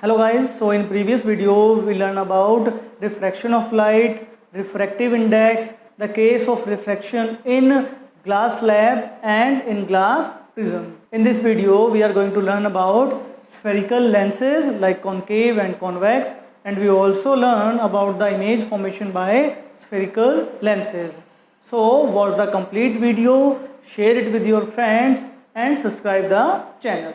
Hello guys, so in previous video we learned about refraction of light, refractive index, the case of refraction in glass slab and in glass prism. In this video we are going to learn about spherical lenses like concave and convex, and we also learn about the image formation by spherical lenses. So watch the complete video, share it with your friends and subscribe the channel.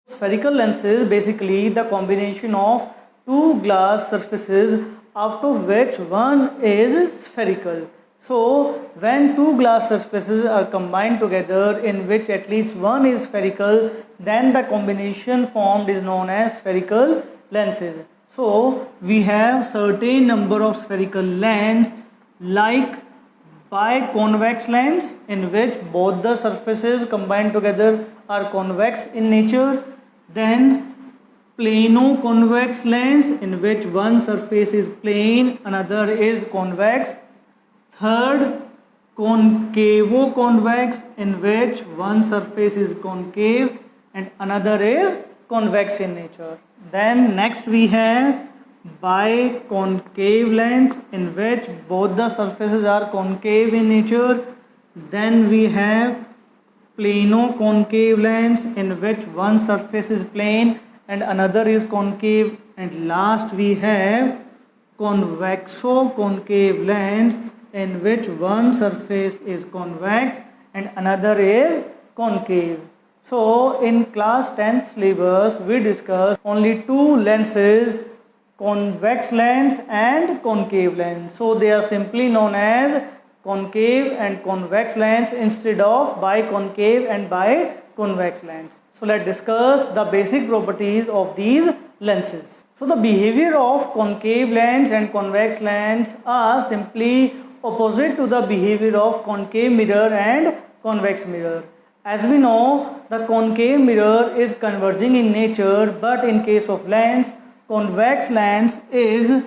Spherical lens is basically the combination of two glass surfaces out of which one is spherical. So when two glass surfaces are combined together in which at least one is spherical, then the combination formed is known as spherical lenses. So we have certain number of spherical lens like biconvex lens in which both the surfaces combined together are convex in nature. Then plano-convex lens in which one surface is plane, another is convex. Third, concavo-convex in which one surface is concave and another is convex in nature. Then next we have biconcave lens in which both the surfaces are concave in nature. Then we have plano-concave lens in which one surface is plane and another is concave, and last we have convexo-concave lens in which one surface is convex and another is concave. So in class 10th syllabus we discussed only two lenses, convex lens and concave lens. So they are simply known as concave and convex lens instead of biconcave and biconvex lens. So let's discuss the basic properties of these lenses. So the behavior of concave lens and convex lens are simply opposite to the behavior of concave mirror and convex mirror. As we know, the concave mirror is converging in nature, but in case of lens, convex lens is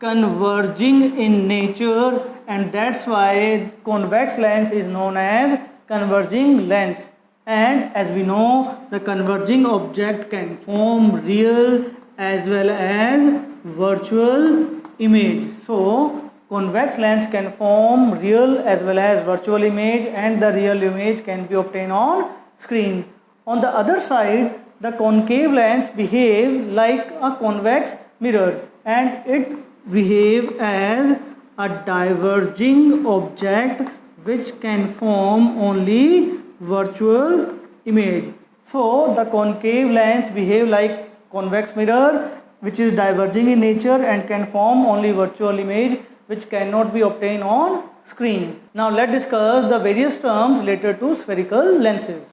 converging in nature, and that's why convex lens is known as converging lens. And as we know, the converging object can form real as well as virtual image. So convex lens can form real as well as virtual image, and the real image can be obtained on screen. On the other side, the concave lens behave like a convex mirror, and it behave as a diverging object which can form only virtual image. So the concave lens behave like convex mirror which is diverging in nature and can form only virtual image which cannot be obtained on screen. Now let's discuss the various terms related to spherical lenses.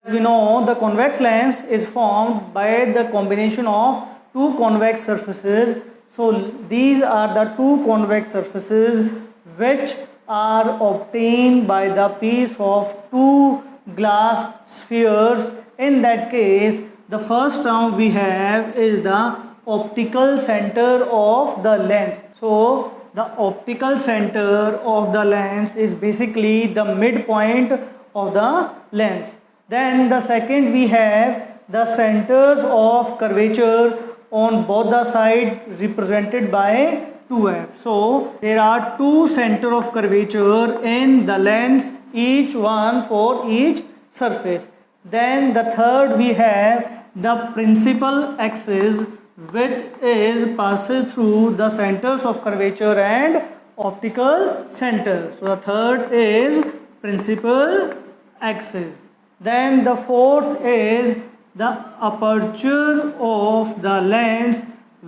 As we know, the convex lens is formed by the combination of two convex surfaces. So these are the two convex surfaces which are obtained by the piece of two glass spheres. In that case, the first term we have is the optical center of the lens. So the optical center of the lens is basically the midpoint of the lens. Then the second we have the centers of curvature on both the sides represented by 2f. So there are two center of curvature in the lens, each one for each surface. Then the third we have the principal axis which is passes through the centers of curvature and optical center. So the third is principal axis. Then the fourth is the aperture of the lens,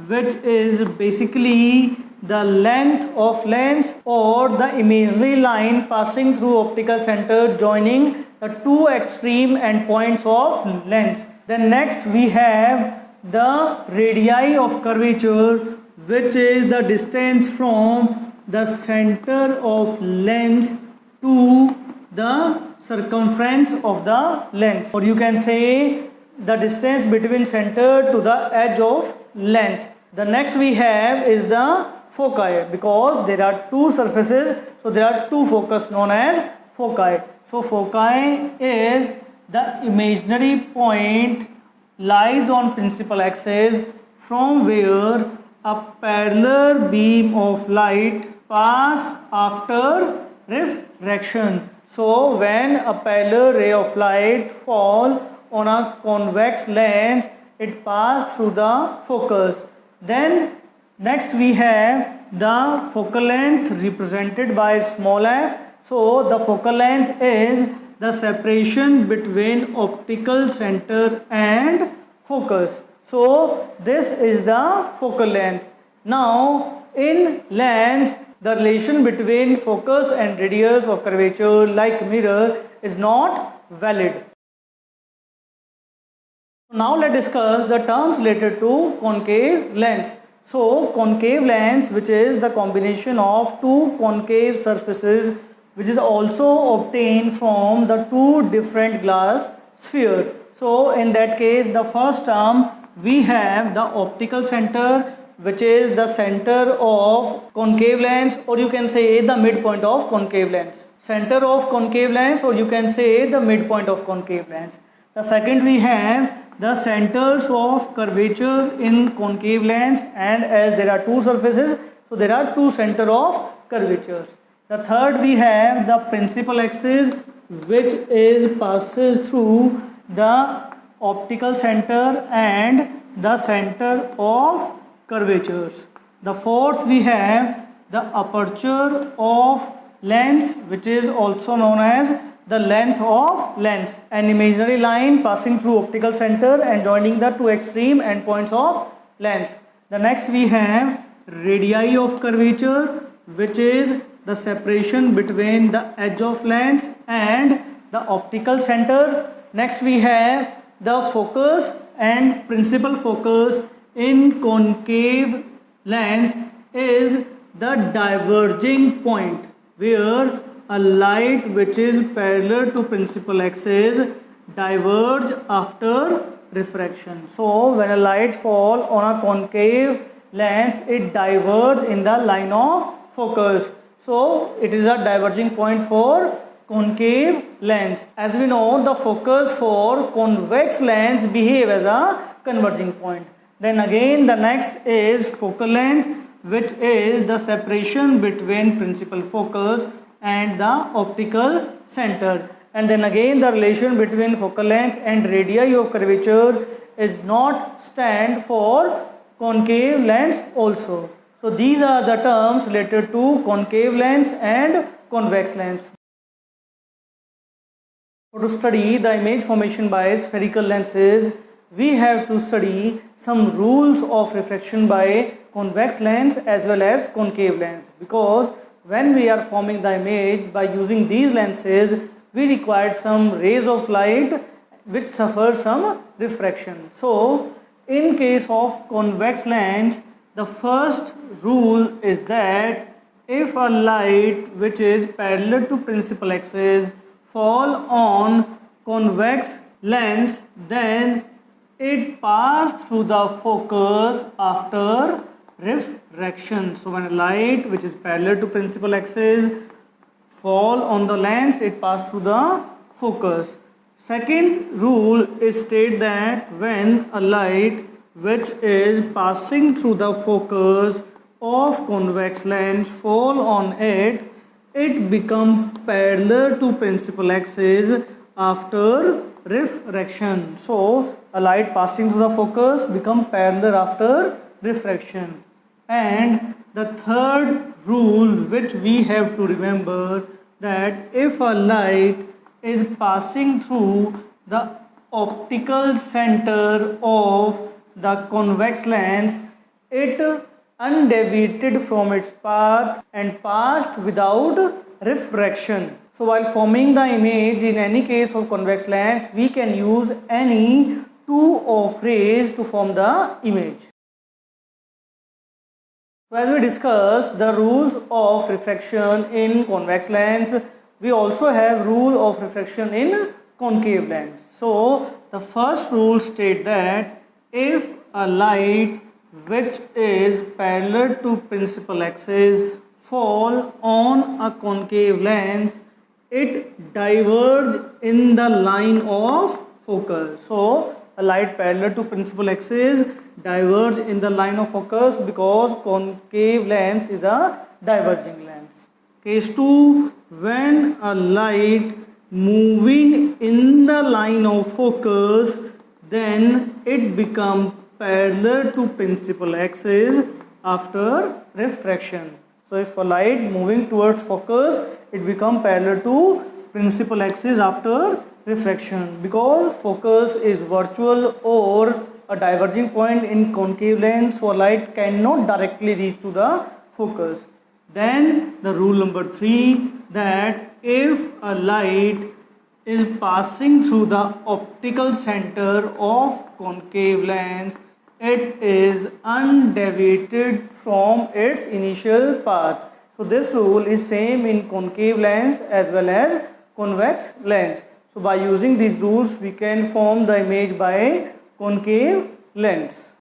which is basically the length of lens or the imaginary line passing through optical center joining the two extreme endpoints of lens. Then next we have the radii of curvature, which is the distance from the center of lens to the circumference of the lens, or you can say the distance between center to the edge of lens. The next we have is the foci, because there are two surfaces, so there are two focus known as foci. So foci is the imaginary point lies on principal axis from where a parallel beam of light pass after refraction. So when a parallel ray of light fall on a convex lens, it pass through the focus. Then next we have the focal length represented by small f. So the focal length is the separation between optical center and focus. So this is the focal length. Now in lens, the relation between focus and radius of curvature like mirror is not valid. Now let's discuss the terms related to concave lens. So concave lens, which is the combination of two concave surfaces, which is also obtained from the two different glass sphere. So in that case, the first term we have the optical center, which is the center of concave lens, or you can say the midpoint of concave lens. Center of concave lens, or you can say the midpoint of concave lens. The second we have the centers of curvature in concave lens, and as there are two surfaces, so there are two center of curvatures. The third we have the principal axis, which is passes through the optical center and the center of curvatures. The fourth we have the aperture of lens, which is also known as the length of lens, an imaginary line passing through optical center and joining the two extreme endpoints of lens. The next we have radii of curvature, which is the separation between the edge of lens and the optical center. Next we have the focus and principal focus in concave lens is the diverging point, where a light which is parallel to principal axis diverge after refraction. So when a light fall on a concave lens, it diverges in the line of focus. So it is a diverging point for concave lens. As we know, the focus for convex lens behave as a converging point. Then again the next is focal length, which is the separation between principal focus and the optical center. And then again the relation between focal length and radii of curvature is not stand for concave lens also. So these are the terms related to concave lens and convex lens. So to study the image formation by spherical lenses, we have to study some rules of refraction by convex lens as well as concave lens, because when we are forming the image by using these lenses, we required some rays of light which suffer some refraction. So in case of convex lens, the first rule is that if a light which is parallel to principal axis fall on convex lens, then it passes through the focus after refraction. So when a light which is parallel to principal axis fall on the lens, it passes through the focus. Second rule is state that when a light which is passing through the focus of convex lens fall on it, it becomes parallel to principal axis after refraction. So a light passing through the focus become parallel after refraction. And the third rule which we have to remember, that if a light is passing through the optical center of the convex lens, it undeviated from its path and passed without refraction. So while forming the image in any case of convex lens, we can use any two of rays to form the image. So as we discussed the rules of refraction in convex lens, we also have rule of refraction in concave lens. So the first rule states that if a light which is parallel to principal axis fall on a concave lens, it diverges in the line of focus. So a light parallel to principal axis diverge in the line of focus because concave lens is a diverging lens. Case 2, when a light moving in the line of focus, then it becomes parallel to principal axis after refraction. So if a light moving towards focus, it becomes parallel to principal axis after refraction, because focus is virtual or a diverging point in concave lens, so a light cannot directly reach to the focus. Then the rule number 3, that if a light is passing through the optical center of concave lens, it is undeviated from its initial path. So this rule is same in concave lens as well as convex lens. So by using these rules, we can form the image by concave lens.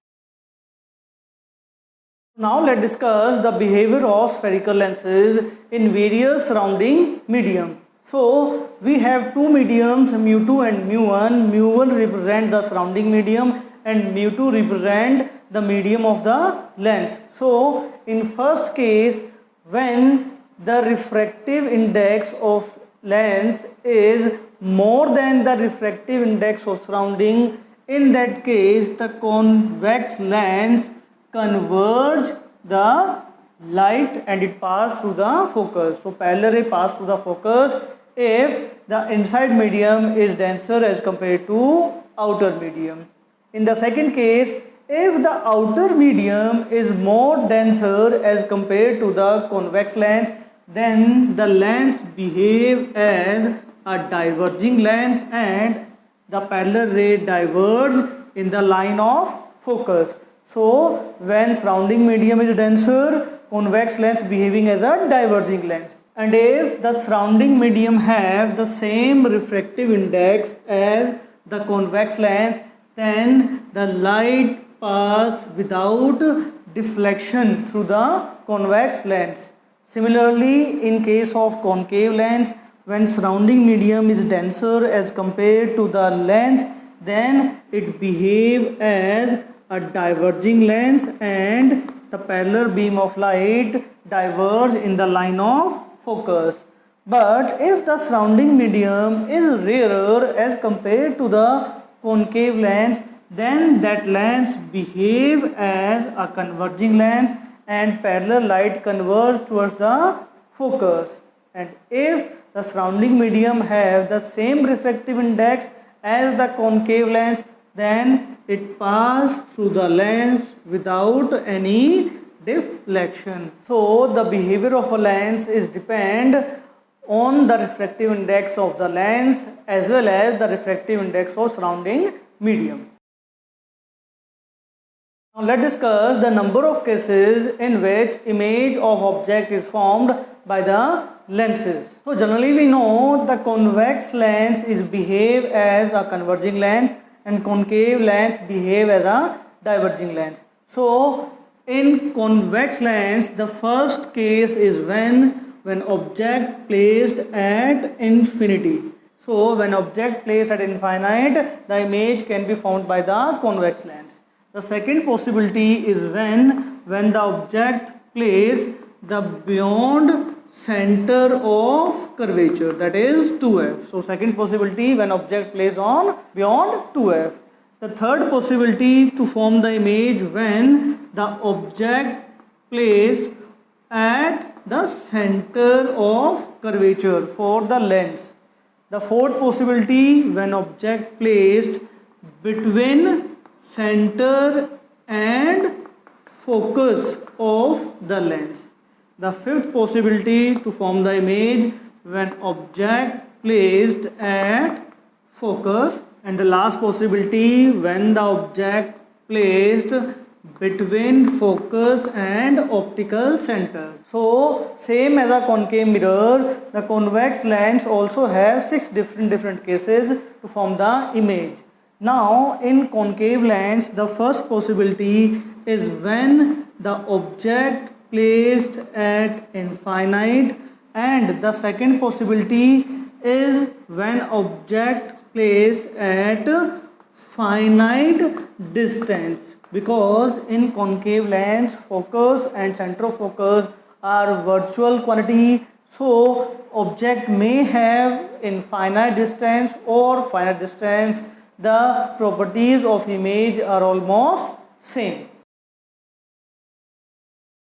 Now let's discuss the behavior of spherical lenses in various surrounding medium. So we have two mediums, mu2 and mu1. mu1 represent the surrounding medium and mu2 represent the medium of the lens. So in first case, when the refractive index of lens is more than the refractive index of surrounding, in that case the convex lens converge the light and it pass through the focus. So parallel ray pass through the focus if the inside medium is denser as compared to outer medium. In the second case, if the outer medium is more denser as compared to the convex lens, then the lens behave as a diverging lens and the parallel ray diverge in the line of focus. So when surrounding medium is denser, convex lens behaving as a diverging lens. And if the surrounding medium have the same refractive index as the convex lens, then the light pass without deflection through the convex lens. Similarly, in case of concave lens, when surrounding medium is denser as compared to the lens, then it behave as a diverging lens and the parallel beam of light diverge in the line of focus. But if the surrounding medium is rarer as compared to the concave lens, then that lens behave as a converging lens and parallel light converge towards the focus. And if the surrounding medium have the same refractive index as the concave lens, then it pass through the lens without any deflection. So the behavior of a lens is depend on the refractive index of the lens as well as the refractive index of surrounding medium. Now let's discuss the number of cases in which image of object is formed by the lenses. So generally we know the convex lens is behave as a converging lens and concave lens behave as a diverging lens. So in convex lens, the first case is when object placed at infinity. So when object placed at infinite, the image can be formed by the convex lens. The second possibility is when the object placed the beyond center of curvature, that is 2f. So second possibility, when object placed on beyond 2f. The third possibility to form the image when the object placed at the center of curvature for the lens. The fourth possibility, when object placed between center and focus of the lens. The fifth possibility to form the image when object placed at focus, and the last possibility when the object placed between focus and optical center. So same as a concave mirror, the convex lens also have 6 different cases to form the image. Now in concave lens, the first possibility is when the object placed at infinite, and the second possibility is when object placed at finite distance, because in concave lens focus and center of focus are virtual quantity, so object may have infinite distance or finite distance, the properties of image are almost same.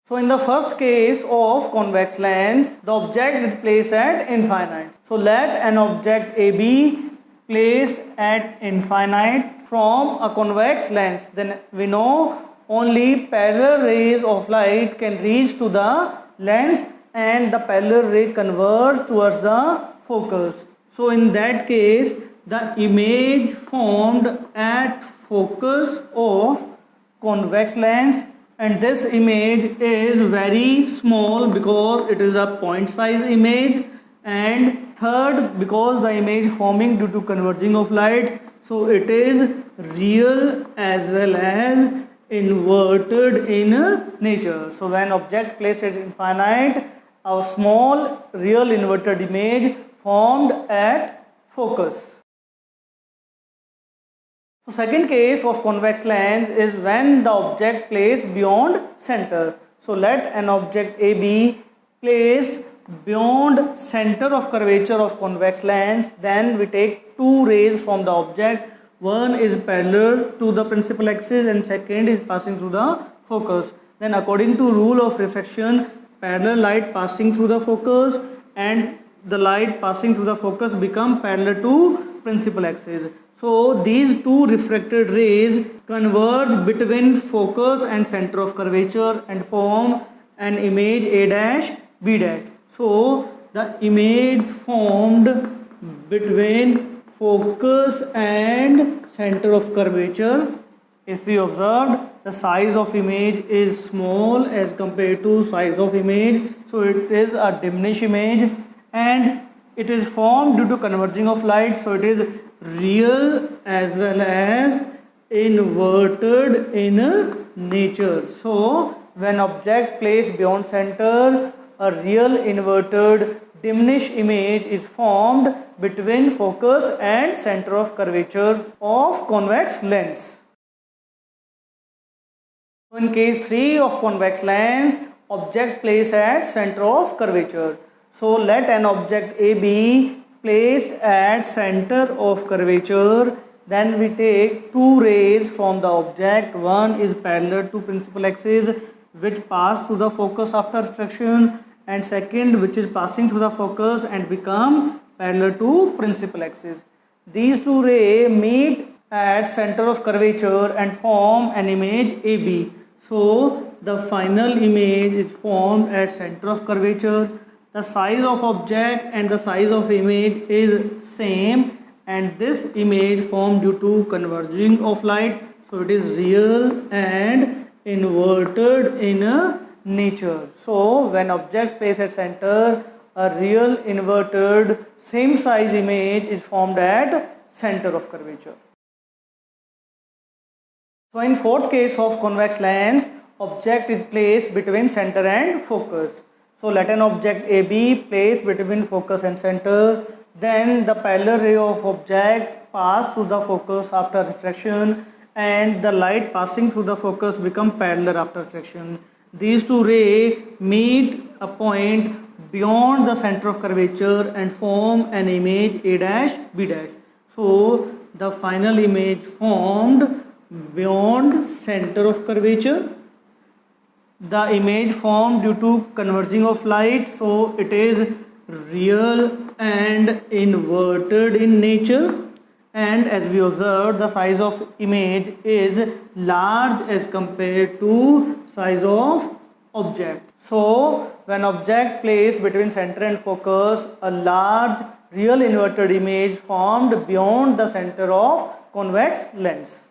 So in the first case of convex lens, the object is placed at infinite. So let an object A be placed at infinite from a convex lens. Then we know only parallel rays of light can reach to the lens and the parallel ray converge towards the focus. So in that case, the image formed at focus of convex lens, and this image is very small because it is a point size image, and third, because the image forming due to converging of light, so it is real as well as inverted in nature. So when object placed at infinite, a small real inverted image formed at focus. So second case of convex lens is when the object placed beyond center. So let an object A be placed beyond center of curvature of convex lens. Then we take two rays from the object. One is parallel to the principal axis and second is passing through the focus. Then according to rule of refraction, parallel light passing through the focus and the light passing through the focus become parallel to principal axis. So these two refracted rays converge between focus and center of curvature and form an image A dash B dash. So the image formed between focus and center of curvature, if we observed, the size of image is small as compared to size of image, so it is a diminished image, and it is formed due to converging of light, so it is real as well as inverted in nature. So when object placed beyond center, a real inverted diminished image is formed between focus and center of curvature of convex lens. In case 3 of convex lens, object placed at center of curvature. So let an object A be placed at center of curvature. Then we take two rays from the object. One is parallel to principal axis, which pass through the focus after refraction, and second which is passing through the focus and become parallel to principal axis. These two rays meet at center of curvature and form an image AB. So the final image is formed at center of curvature. The size of object and the size of image is same, and this image formed due to converging of light, so it is real and inverted in nature. So when object placed at center, a real inverted same size image is formed at center of curvature. So in fourth case of convex lens, object is placed between center and focus. So let an object A be placed between focus and center. Then the parallel ray of object pass through the focus after refraction, and the light passing through the focus become parallel after refraction. These two rays meet a point beyond the center of curvature and form an image A dash B dash. So the final image formed beyond center of curvature, the image formed due to converging of light, so it is real and inverted in nature, and as we observed, the size of image is large as compared to size of object. So when object placed between center and focus, a large real inverted image formed beyond the center of convex lens.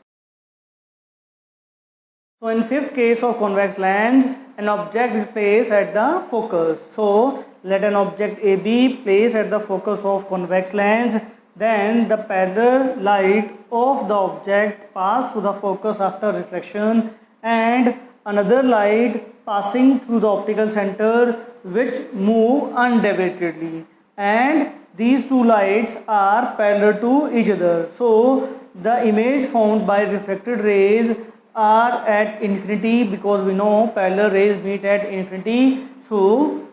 So in fifth case of convex lens, an object is placed at the focus. So let an object A be placed at the focus of convex lens. Then the parallel light of the object pass through the focus after reflection, and another light passing through the optical center which move undeviatedly, and these two lights are parallel to each other. So the image formed by reflected rays are at infinity, because we know parallel rays meet at infinity. So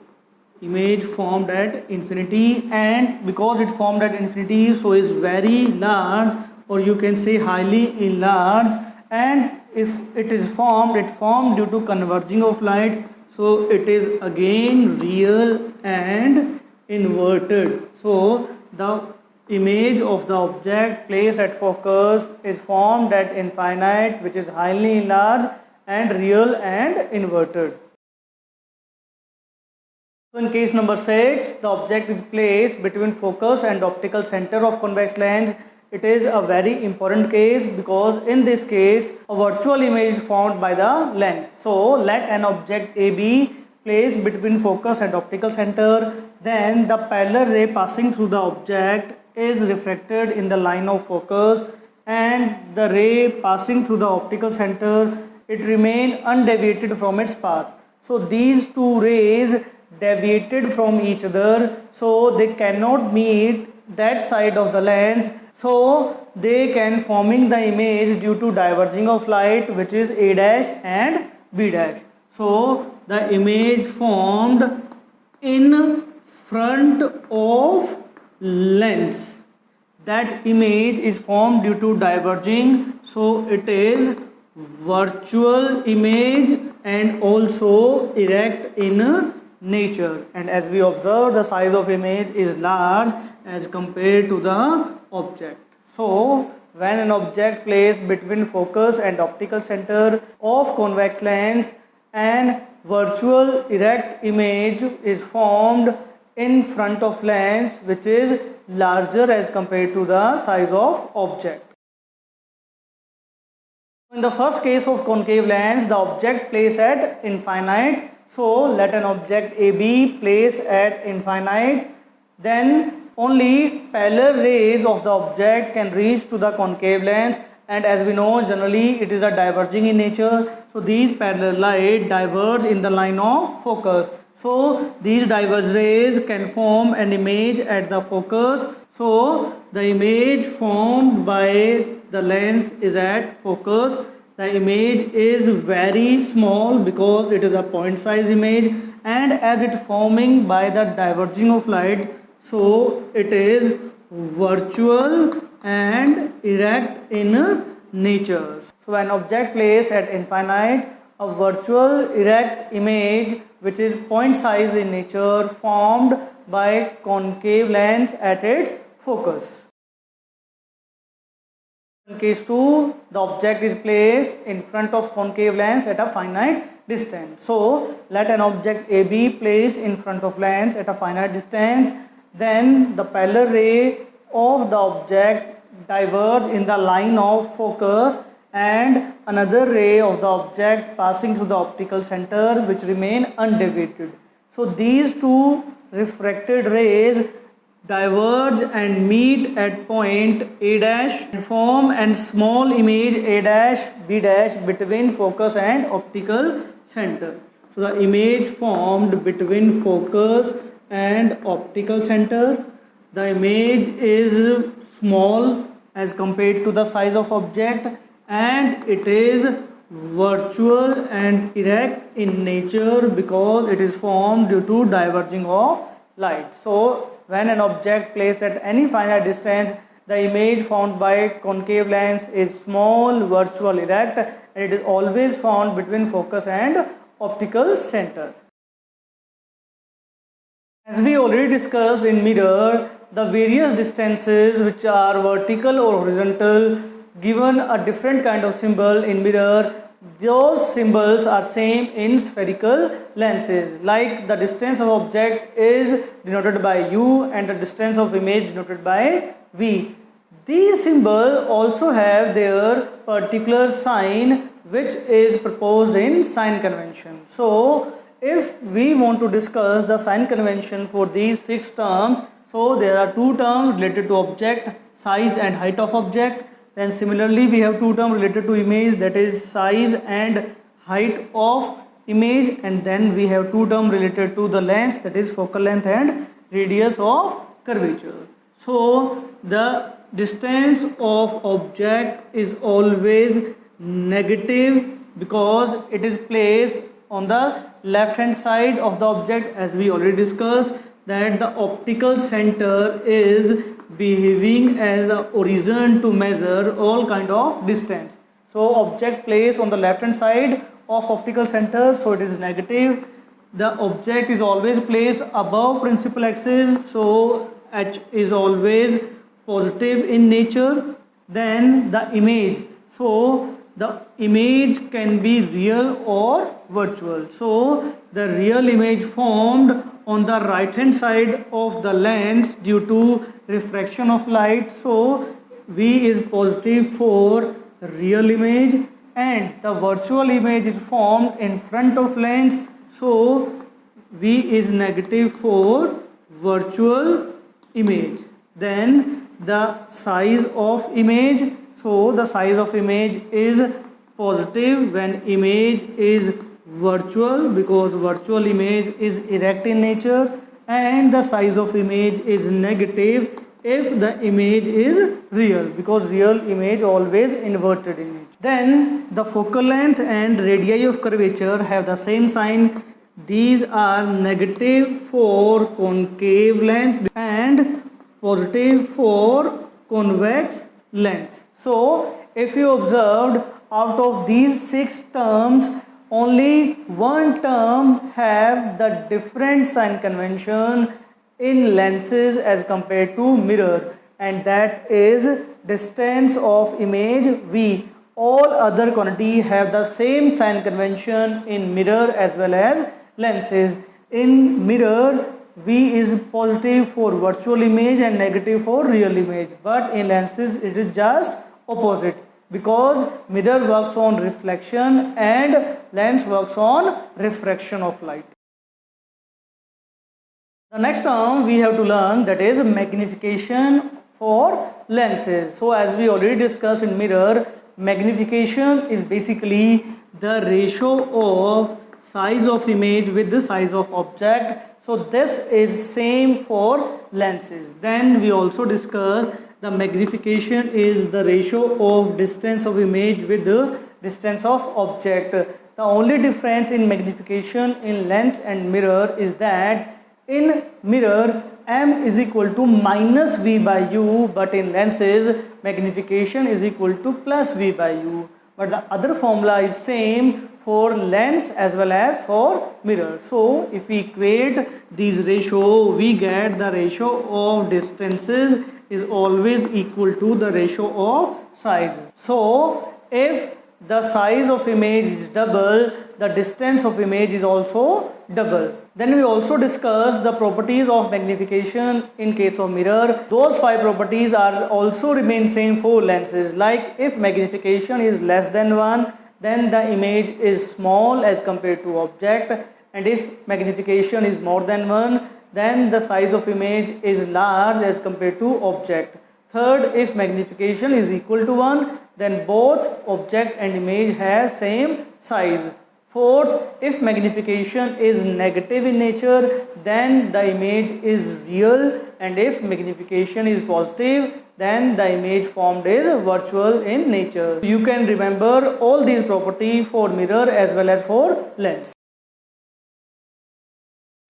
image formed at infinity, and because it formed at infinity, so is very large, or you can say highly enlarged. And if it formed due to converging of light, so it is again real and inverted. So the image of the object placed at focus is formed at infinite, which is highly enlarged and real and inverted. So in case number 6, the object is placed between focus and optical center of convex lens. It is a very important case, because in this case a virtual image is formed by the lens. So let an object A be placed between focus and optical center, then the parallel ray passing through the object is refracted in the line of focus, and the ray passing through the optical center, it remain undeviated from its path. So these two rays deviated from each other, so they cannot meet that side of the lens, so they can forming the image due to diverging of light, which is A dash and B dash. So the image formed in front of lens, that image is formed due to diverging, so it is virtual image and also erect in nature. And as we observe, the size of image is large as compared to the object. So when an object placed between focus and optical center of convex lens, an virtual erect image is formed in front of lens, which is larger as compared to the size of object. In the first case of concave lens, the object placed at infinite. So let an object A be placed at infinite, then only parallel rays of the object can reach to the concave lens, and as we know, generally it is a diverging in nature. So these parallel light diverge in the line of focus. So these diverged rays can form an image at the focus. So the image formed by the lens is at focus. The image is very small because it is a point size image, and as it forming by the diverging of light, so it is virtual and erect in nature. So an object placed at infinite, a virtual erect image which is point size in nature, formed by concave lens at its focus. In case 2, the object is placed in front of concave lens at a finite distance. So let an object A be placed in front of lens at a finite distance, then the parallel ray of the object diverge in the line of focus, and another ray of the object passing through the optical center, which remain undeviated. So these two refracted rays diverge and meet at point A dash and form a small image A dash B dash between focus and optical center. So the image formed between focus and optical center, the image is small as compared to the size of object, and it is virtual and erect in nature because it is formed due to diverging of light. So when an object placed at any finite distance, the image formed by concave lens is small, virtual, erect, and it is always found between focus and optical center. As we already discussed in mirror, the various distances which are vertical or horizontal, given a different kind of symbol in mirror, those symbols are same in spherical lenses. Like the distance of object is denoted by U and the distance of image denoted by V. These symbols also have their particular sign, which is proposed in sign convention. So if we want to discuss the sign convention for these 6 terms, so there are 2 terms related to object, size and height of object. Then similarly we have 2 terms related to image, that is size and height of image, and then we have 2 terms related to the lens, that is focal length and radius of curvature. So the distance of object is always negative because it is placed on the left hand side of the object, as we already discussed that the optical center is behaving as a origin to measure all kind of distance. So object placed on the left hand side of optical center, so it is negative. The object is always placed above principal axis, so H is always positive in nature. Then the image, so the image can be real or virtual. So the real image formed on the right hand side of the lens due to refraction of light, so V is positive for real image, and the virtual image is formed in front of lens, so V is negative for virtual image. Then the size of image, so the size of image is positive when image is virtual because virtual image is erect in nature, and the size of image is negative if the image is real because real image always inverted in nature. Then the focal length and radii of curvature have the same sign. These are negative for concave lens and positive for convex lens. So if you observed, out of these 6 terms, only one term have the different sign convention in lenses as compared to mirror, and that is distance of image V. All other quantity have the same sign convention in mirror as well as lenses. In mirror, V is positive for virtual image and negative for real image, but in lenses it is just opposite because mirror works on reflection and lens works on refraction of light. The next term we have to learn, that is magnification for lenses. So as we already discussed in mirror, magnification is basically the ratio of size of image with the size of object. So this is same for lenses. Then we also discussed the magnification is the ratio of distance of image with the distance of object. The only difference in magnification in lens and mirror is that in mirror m is equal to minus v by u, but in lenses magnification is equal to plus v by u. But the other formula is same for lens as well as for mirror. So if we equate these ratio, we get the ratio of distances is always equal to the ratio of size. So if the size of image is double, the distance of image is also double. Then we also discussed the properties of magnification in case of mirror. Those 5 properties are also remain same for lenses. Like if magnification is less than 1, then the image is small as compared to object, and if magnification is more than 1, then the size of image is large as compared to object. Third, if magnification is equal to 1, then both object and image have same size. Fourth, if magnification is negative in nature, then the image is real, and if magnification is positive, then the image formed is virtual in nature. You can remember all these properties for mirror as well as for lens.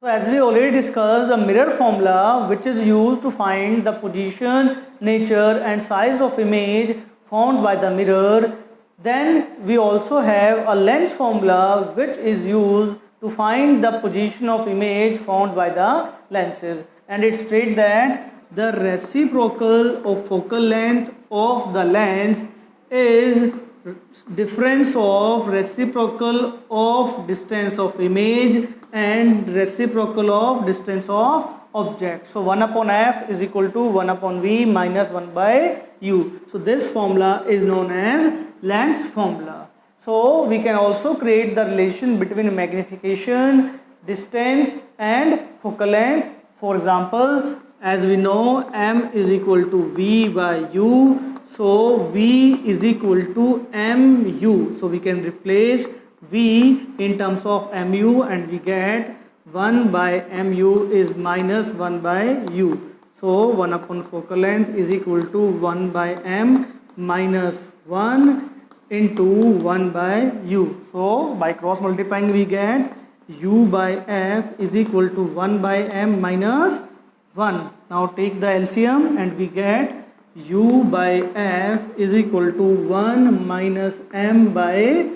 So as we already discussed, the mirror formula, which is used to find the position, nature and size of image found by the mirror. Then we also have a lens formula which is used to find the position of image found by the lenses, and it states that the reciprocal of focal length of the lens is difference of reciprocal of distance of image and reciprocal of distance of object. So 1 upon f is equal to 1 upon v minus 1 by u. So this formula is known as lens formula. So we can also create the relation between magnification, distance and focal length. For example, as we know, m is equal to v by u. So v is equal to mu. So we can replace v in terms of mu and we get 1 by mu is minus 1 by u. So 1 upon focal length is equal to 1 by m minus 1 into 1 by u. So by cross multiplying we get u by f is equal to 1 by m minus 1. Now take the LCM and we get u by f is equal to 1 minus m by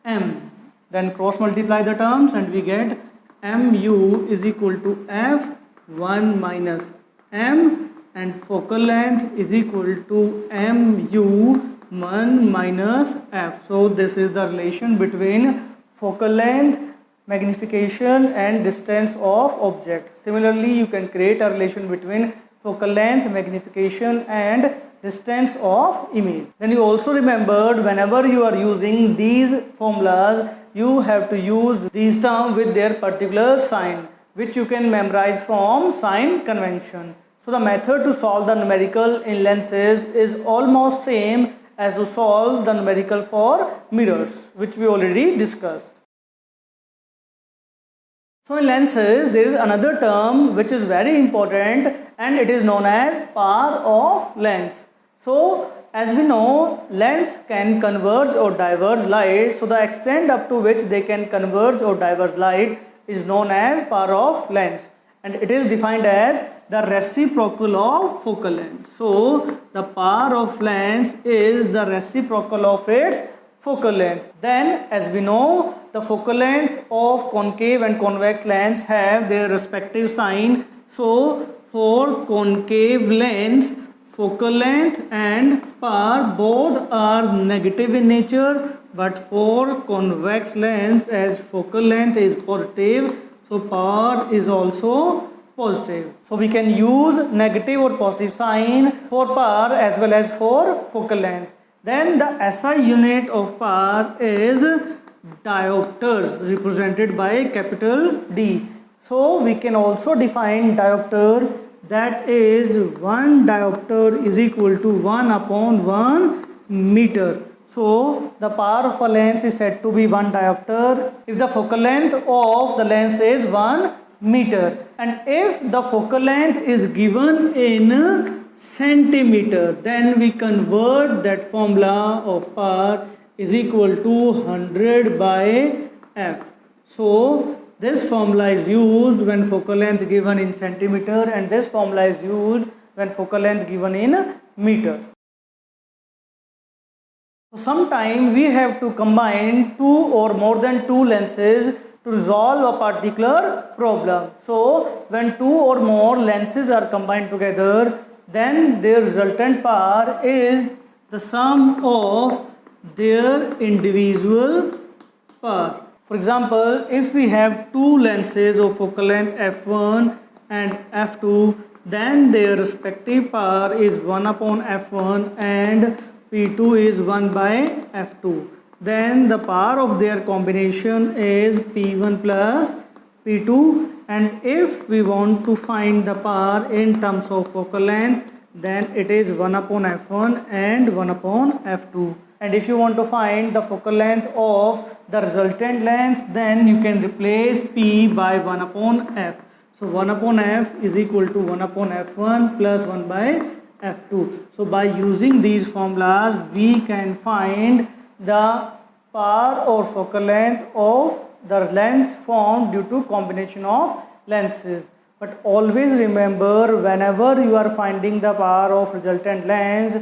m. Then cross multiply the terms and we get mu is equal to f 1 minus m, and focal length is equal to mu 1 minus f. So this is the relation between focal length, magnification and distance of object. Similarly, you can create a relation between focal length, magnification and distance of image. Then you also remembered whenever you are using these formulas, you have to use these terms with their particular sign, which you can memorize from sign convention. So the method to solve the numerical in lenses is almost same as to solve the numerical for mirrors, which we already discussed. So in lenses there is another term which is very important, and it is known as power of lens. So as we know, lens can converge or diverge light. So the extent up to which they can converge or diverge light is known as power of lens, and it is defined as the reciprocal of focal length. So the power of lens is the reciprocal of its focal length. Then as we know, the focal length of concave and convex lens have their respective sign. So for concave lens, focal length and power both are negative in nature, but for convex lens, as focal length is positive, so power is also positive. So we can use negative or positive sign for power as well as for focal length. Then the SI unit of power is diopter, represented by capital D. So we can also define diopter, that is 1 diopter is equal to 1 upon 1 meter. So the power of a lens is said to be 1 diopter if the focal length of the lens is 1 meter, and if the focal length is given in centimeter, then we convert that formula of power is equal to 100 by f. So this formula is used when focal length given in centimeter, and this formula is used when focal length given in meter. So sometimes we have to combine 2 or more than 2 lenses to resolve a particular problem. So when 2 or more lenses are combined together, then their resultant power is the sum of their individual power. For example, if we have 2 lenses of focal length f1 and f2, then their respective power is 1 upon f1 and p2 is 1 by f2. Then the power of their combination is p1 plus p2, and if we want to find the power in terms of focal length, then it is 1 upon f1 and 1 upon f2. And if you want to find the focal length of the resultant lens, then you can replace p by 1 upon f. So 1 upon f is equal to 1 upon f1 plus 1 by f2. So by using these formulas, we can find the power or focal length of the lens formed due to combination of lenses. But always remember, whenever you are finding the power of resultant lens,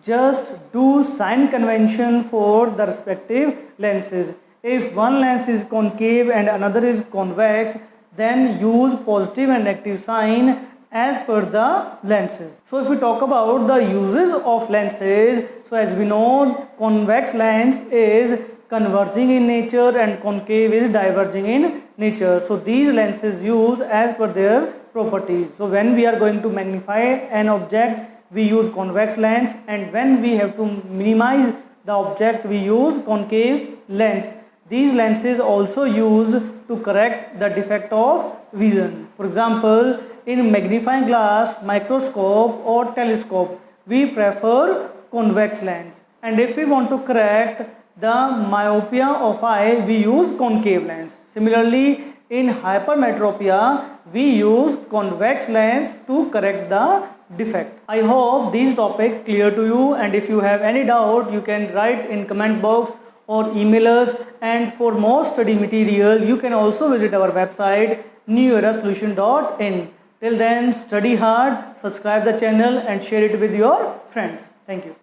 just do sign convention for the respective lenses. If one lens is concave and another is convex, then use positive and negative sign as per the lenses. So if we talk about the uses of lenses, so as we know, convex lens is converging in nature and concave is diverging in nature. So these lenses use as per their properties. So when we are going to magnify an object, we use convex lens, and when we have to minimize the object, we use concave lens. These lenses also used to correct the defect of vision. For example, in magnifying glass, microscope or telescope, we prefer convex lens. And if we want to correct the myopia of eye, we use concave lens. Similarly, in hypermetropia, we use convex lens to correct the defect. I hope these topics clear to you, and if you have any doubt, you can write in comment box or email us. And for more study material, you can also visit our website newerasolution.in. Till then, study hard, subscribe the channel and share it with your friends. Thank you.